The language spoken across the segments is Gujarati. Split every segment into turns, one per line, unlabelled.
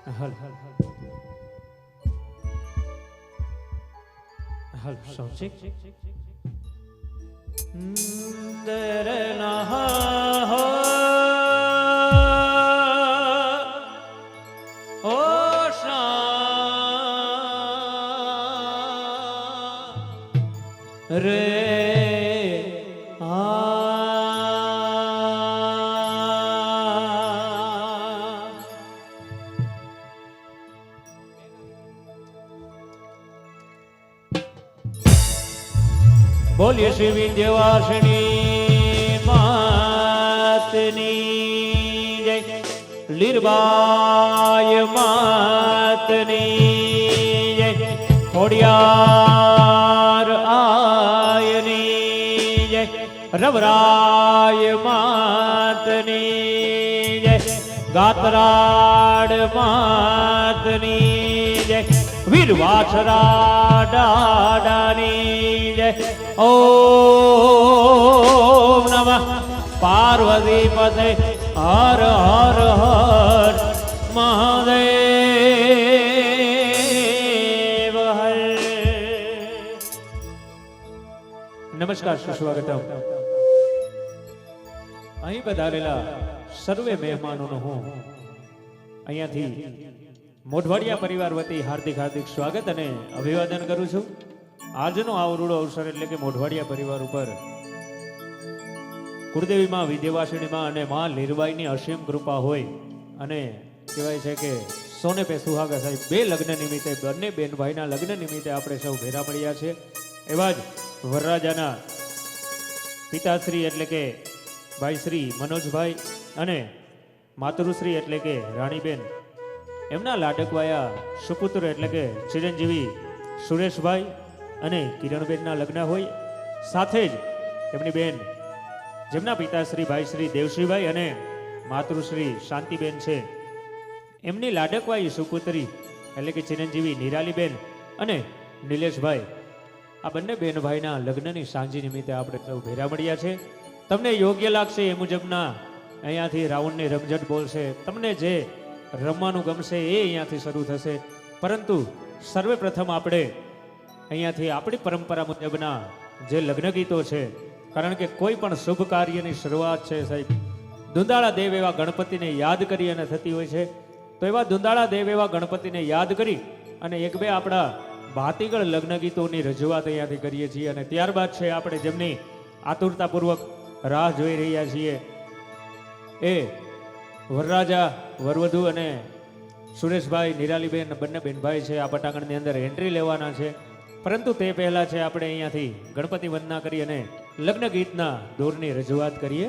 હલ હલ સમજી દર ના હો ઓ શા રે બોલીએ શ્રી વિંધ્યવાસિની માતની જય, લીરબાય માતની જય, ખોડિયાર આયની જય, રવરાય માતની જય, ગાતરાડ માતની જય, વીરવાછરા દાદાની જય, ઓમ નમઃ પાર્વતી પતે હર હર હર મહાદેવ હર. નમસ્કાર, સુસ્વાગતમ. અહીં પધારેલા સર્વે મહેમાનોનું હું અહીંયાથી મોઢવાડિયા પરિવાર વતી હાર્દિક હાર્દિક સ્વાગત અને અભિવાદન કરું છું. આજનો આ અવરૂડો અવસર એટલે કે મોઢવાડિયા પરિવાર ઉપર કુળદેવી માં, વિંધ્યવાસિની માં અને માં લીરબાઈની અસીમ કૃપા હોય અને કહેવાય છે કે સોને પે સુહાગા સાહેબ બે લગ્ન નિમિત્તે, બંને બેન ભાઈના લગ્ન નિમિત્તે આપણે સૌ ભેરા મળ્યા છે. એવા જ વરરાજાના પિતાશ્રી એટલે કે ભાઈ શ્રી મનોજભાઈ અને માતૃશ્રી એટલે કે રાણીબેન, એમના લાડકવાયા સુપુત્ર એટલે કે ચિરંજીવી સુરેશભાઈ અને કિરણબેનના લગ્ન હોય. સાથે જ એમની બેન જેમના પિતાશ્રી ભાઈ શ્રી દેવશ્રીભાઈ અને માતૃશ્રી શાંતિબેન છે, એમની લાડકવાઈ સુપુત્રી એટલે કે ચિરંજીવી નિરાલીબેન અને નિલેશભાઈ, આ બંને બેન ભાઈના લગ્નની સાંજી નિમિત્તે આપણે સૌ ભેરા મળ્યા છે. તમને યોગ્ય લાગશે એ મુજબના અહીંયાથી રાઉન્ડની રમઝટ બોલશે. તમને જે રમવાનું ગમશે એ અહીંયાથી શરૂ થશે. પરંતુ સર્વે પ્રથમ આપણે અહીંયાથી આપણી પરંપરા મુજબના જે લગ્ન ગીતો છે, કારણ કે કોઈ પણ શુભ કાર્યની શરૂઆત છે સાહેબ દુંદાળા દેવ એવા ગણપતિને યાદ કરી અને થતી હોય છે. તો એવા દુંદાળા દેવ એવા ગણપતિને યાદ કરી અને એક બે આપણા ભાતીગળ લગ્ન ગીતોની રજૂઆત અહીંયાથી કરીએ છીએ. અને ત્યારબાદ છે આપણે જેમની આતુરતાપૂર્વક રાહ જોઈ રહ્યા છીએ એ વરરાજા વરવધુ અને સુરેશભાઈ નિરાલીબેન બંને બેનભાઈ છે. આ પટાંગણની અંદર એન્ટ્રી લેવાના છે. પરંતુ તે પહેલા છે આપણે અહીંયાથી ગણપતિ વંદના કરી અને લગ્ન ગીતના દોરની રજૂઆત કરીએ.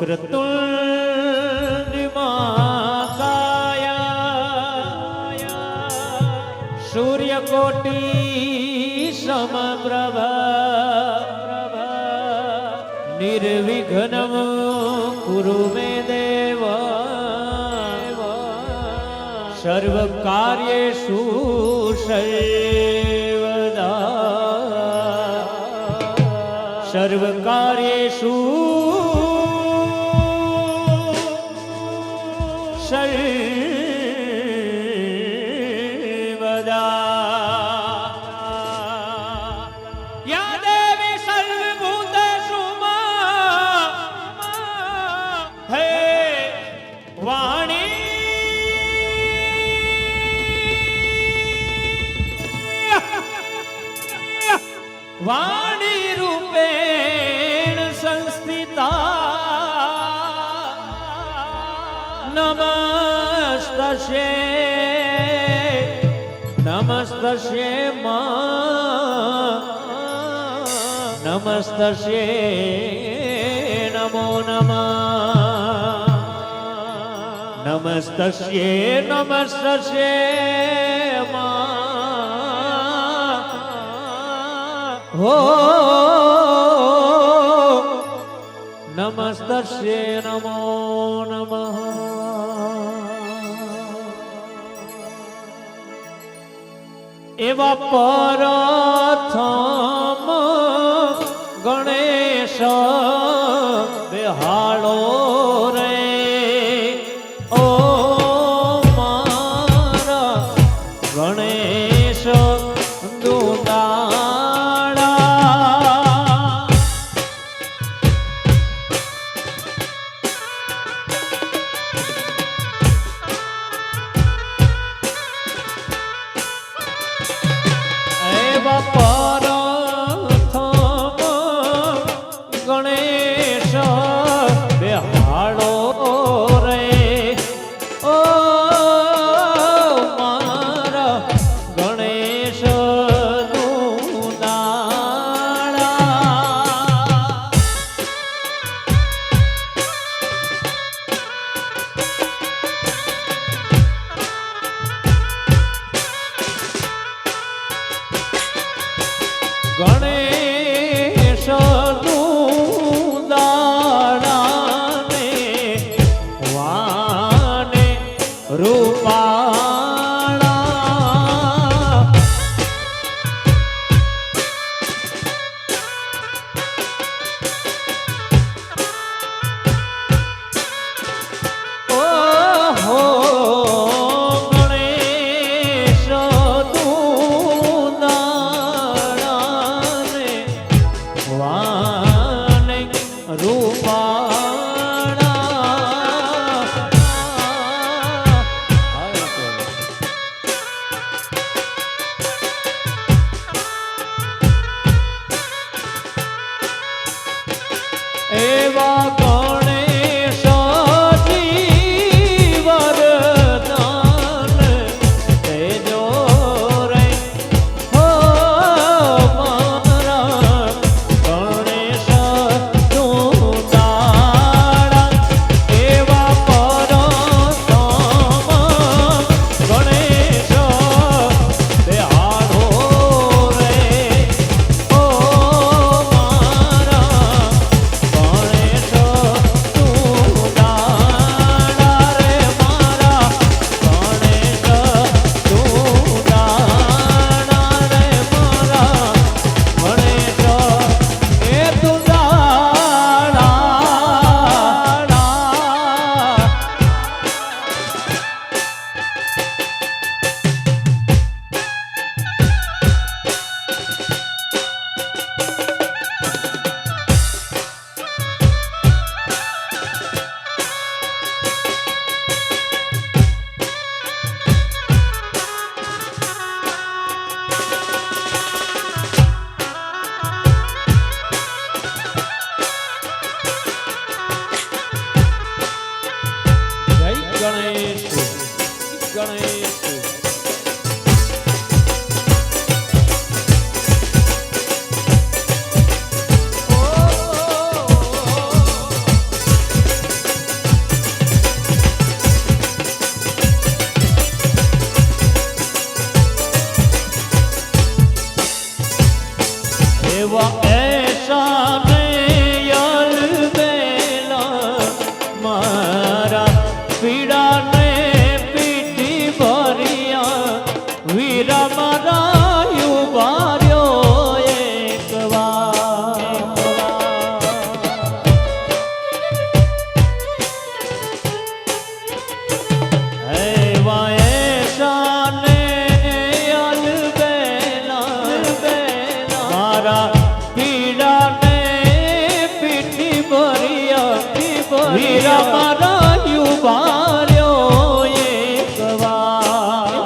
વક્રતુંડ મહાકાય સૂર્યકોટી સમપ્રભા નિર્વિઘ્નમ કુરુ મે દેવ સર્વ કાર્યેષુ સર્વદા સર્વ કાર્યેષુ સર્વદા. યા દેવી સર્વભૂતેષુ હે વાણી વાણી રૂપેણ સંસ્થિ નમસ્તસ્ય નમસ્તસ્ય નમો નમઃ નમસ્તસ્ય નમસ્તસ્ય હો નમસ્તસ્ય નમો નમઃ એવા પ્રથમ ગણેશ બેહાડો રે ઓ મારા ગણેશ દુદાળા એવા પ્રથમ ગણેશ બેહાડો રે ઓ મારા ગણેશ દુદાળા ગણેશ દુદાળાને વાને રૂપાળા ઓહો ગણેશ દુદાળાને વાને એવા ગણેશજી વરદાન દેજો રે હો મારા ગણેશ દુદાળા એવા પરમ ગણેશ બેહાડો રે ઓ મારા ગણેશ દુદાળા રે મારા ગણેશ દુદાળા રે મારા ગણેશ એ દુદાળા જય ગણેશ ગણેશ એવા એસા ને યલબેલા મારા પીડાને પીઠી ભરિયા વીરા મારા યુવાર્યો એક વાર એવા એસા ને યલબેલા મારા પીડાને પીઠી ભરિયા વીરા મારા યુવાર્યો એક વાર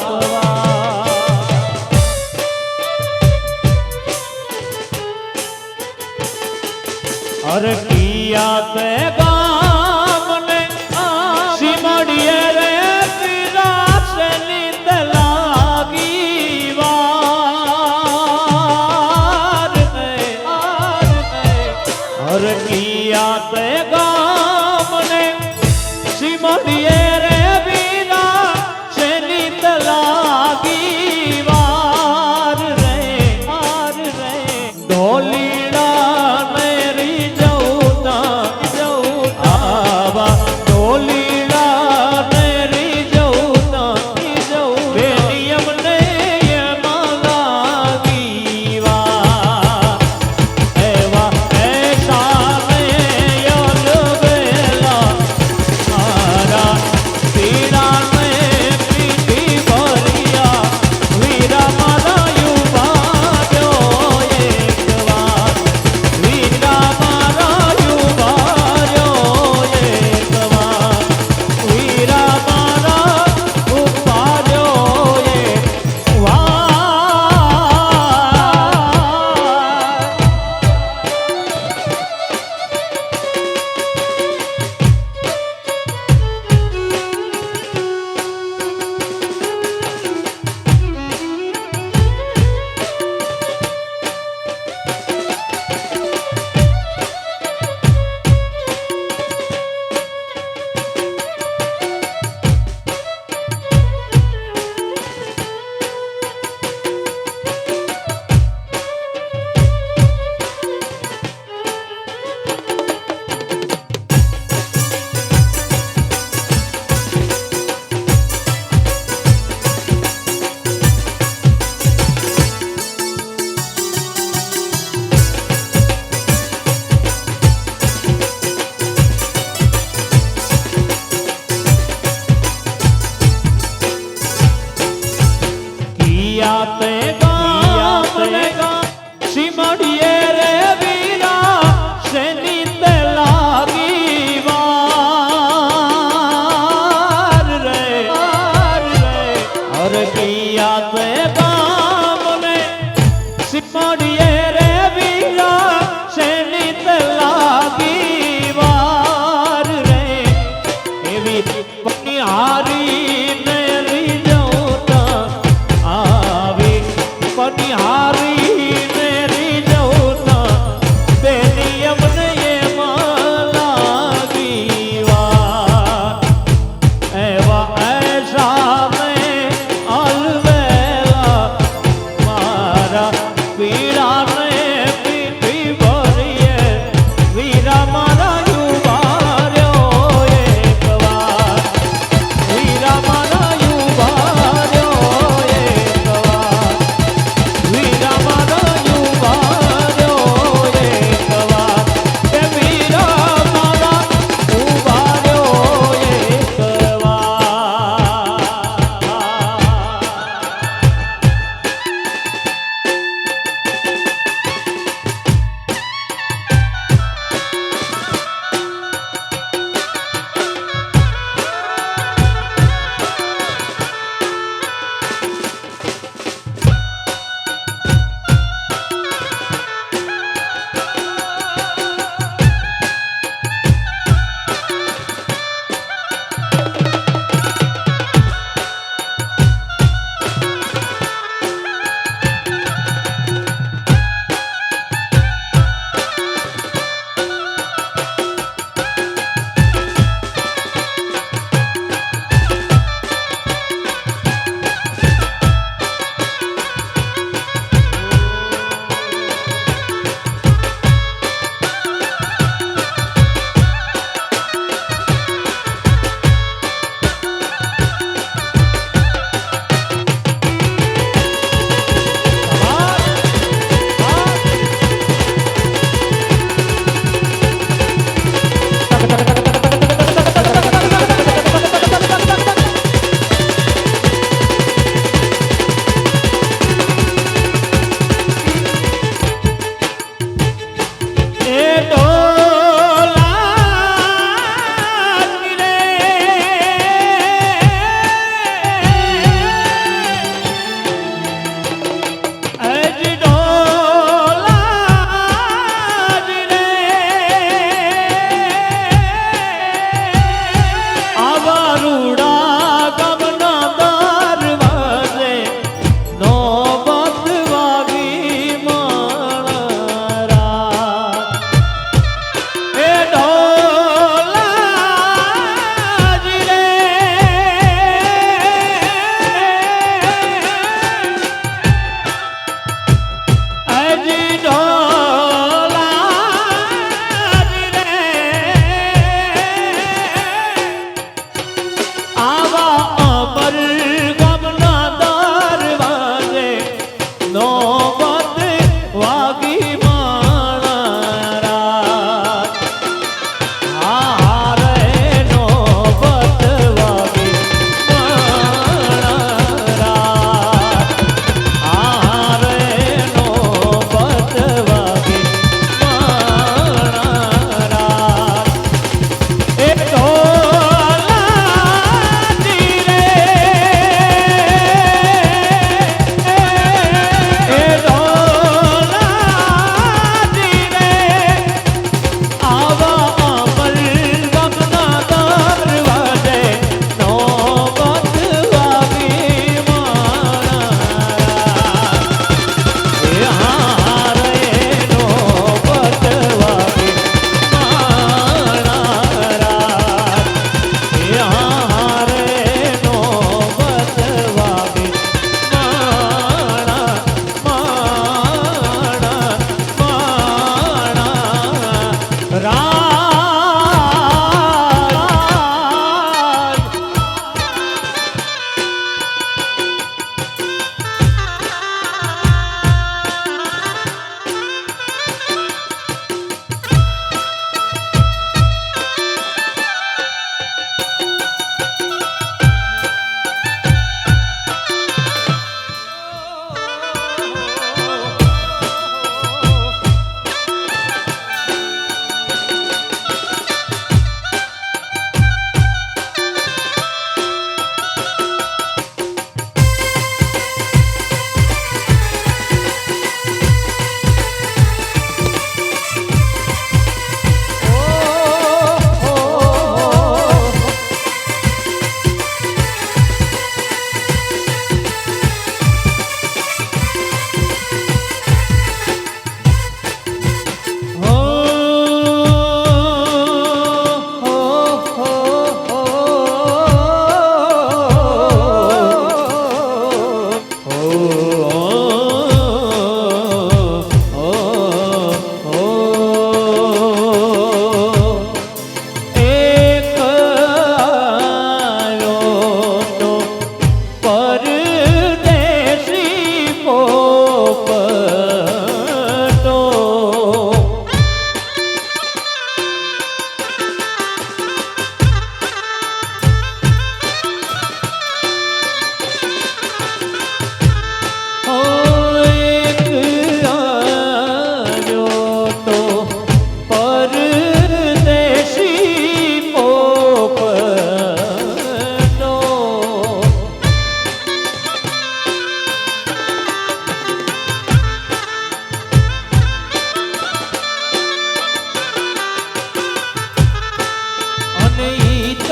અરે કિયા તે ગામને સિમડીએ રે પીરા હરકિયા તે ગામને સિમલીએ રે બીના શેની તલાગી વાર રે ઢોલીડા મેરી જઉતા આવા ઢોલીડા મેરી જઉતા બેની અમને એમાં લાગી વાર એવા એસા મે યલ બેલા મારા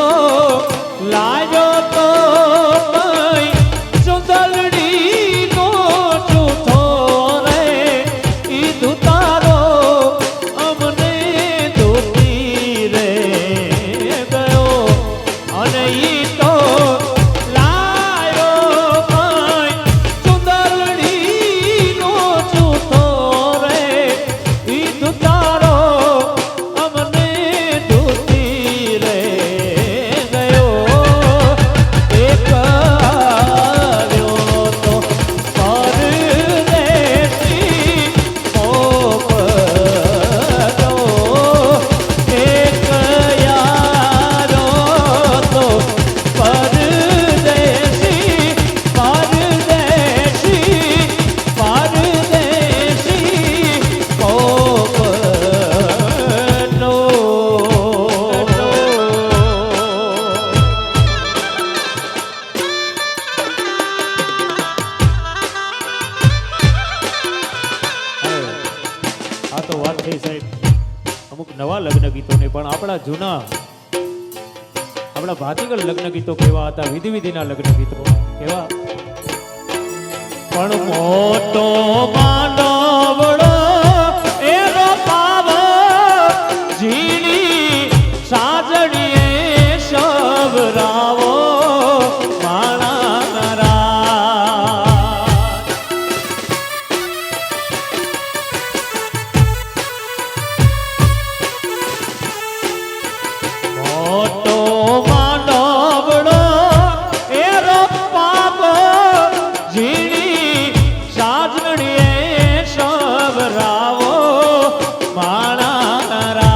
તો લાયો તો સુંદરડી નો જૂઠો રે ઈ દુતારો અમને દુતી રે ગયો અને ઈ તો લાયો સુંદરડી નો જૂઠો રે ઈ દુતારો અમને દુતી રે ગયો એક આવ્યો તો પરદેશી પોપડો એક યારો તો પરદેશી પરદેશી પરદેશી પોપડો આ તો વાત થઈ સાહેબ અમુક નવા લગ્ન ગીતોને પણ આપણા જૂના આપણા ભાતીગળ લગ્ન ગીતો કેવા હતા વિધિ વિધિના લગ્ન ગીતો કેવા પણ મોટો માનવડો એનો પાવ ઝીણી સાજણીએ શબરાવો માણા મોટો માનવડો એરો પાપ ઝીણી સાજણીએ શબરાવો માણા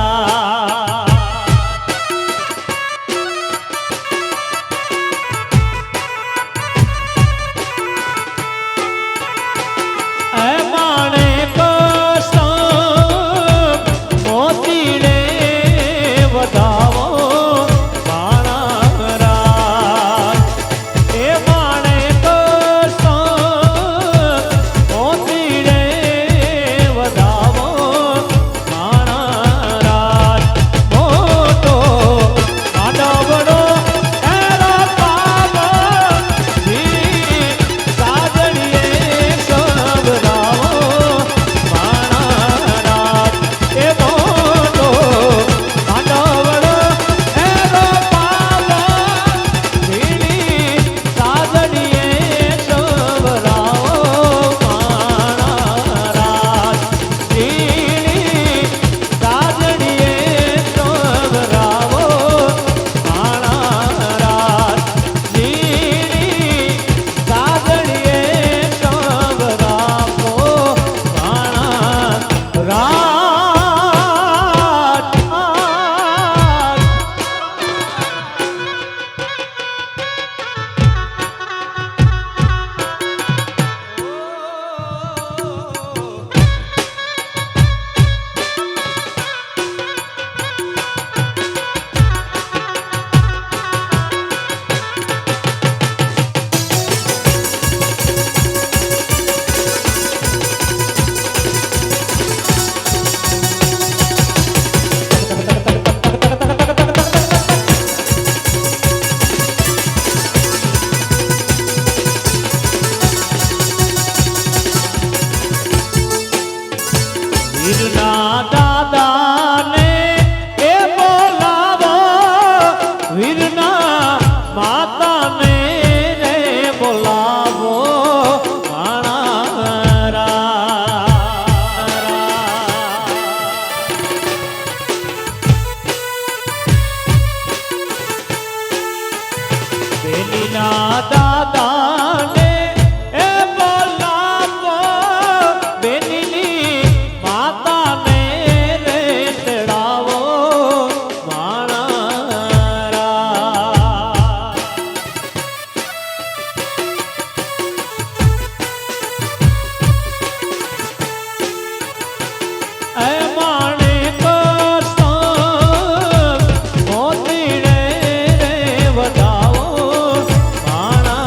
એ માણે કસમ મોતીડે વધાવો માણા એ માણે કસમ મોતીડે વધાવો માણા મોટો આડવડો એનો પાપ જી સાજણીએ સબરાવો માણા એ મોટો આડવડો એનો પાપ જી સાજણીએ સબરાવો માણા જી સાજણીએ સબરાવો માણા જી સાજણીએ સબરાવો વીરના દાદાને એ બોલાવો વીરના માતાને રે બોલાવો માણા બેનીના દાદાને એ બોલાવો બેનીની માતાને રે તેડાવો માણા એ માણે કસમ મોતીડે રે વધાવો માણા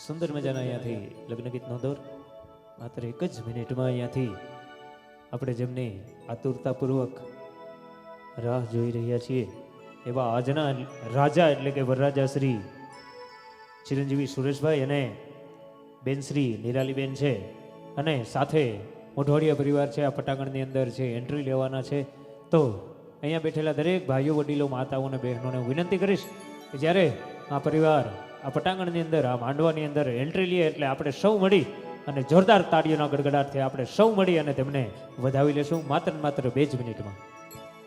સુંદર મજાના અહીંયાથી લગ્ન ગીતનો દોર માત્ર એક જ મિનિટમાં અહીંયાથી આપણે જેમની આતુરતાપૂર્વક રાહ જોઈ રહ્યા છીએ એવા આજના રાજા એટલે કે વરરાજા શ્રી ચિરંજીવી સુરેશભાઈ અને બેન શ્રી નિરાલીબેન છે અને સાથે મોઢવાડિયા પરિવાર છે આ પટાંગણની અંદર છે એન્ટ્રી લેવાના છે. તો અહીંયા બેઠેલા દરેક ભાઈઓ વડીલો માતાઓ અને બહેનોને હું વિનંતી કરીશ કે જ્યારે આ પરિવાર આ પટાંગણની અંદર આ માંડવાની અંદર એન્ટ્રી લે એટલે આપણે સૌ મળી અને જોરદાર તાળીઓના ગડગડાટથી આપણે સૌ મળી અને તેમને વધાવી લેશું માત્ર ને માત્ર 2 જ મિનિટમાં.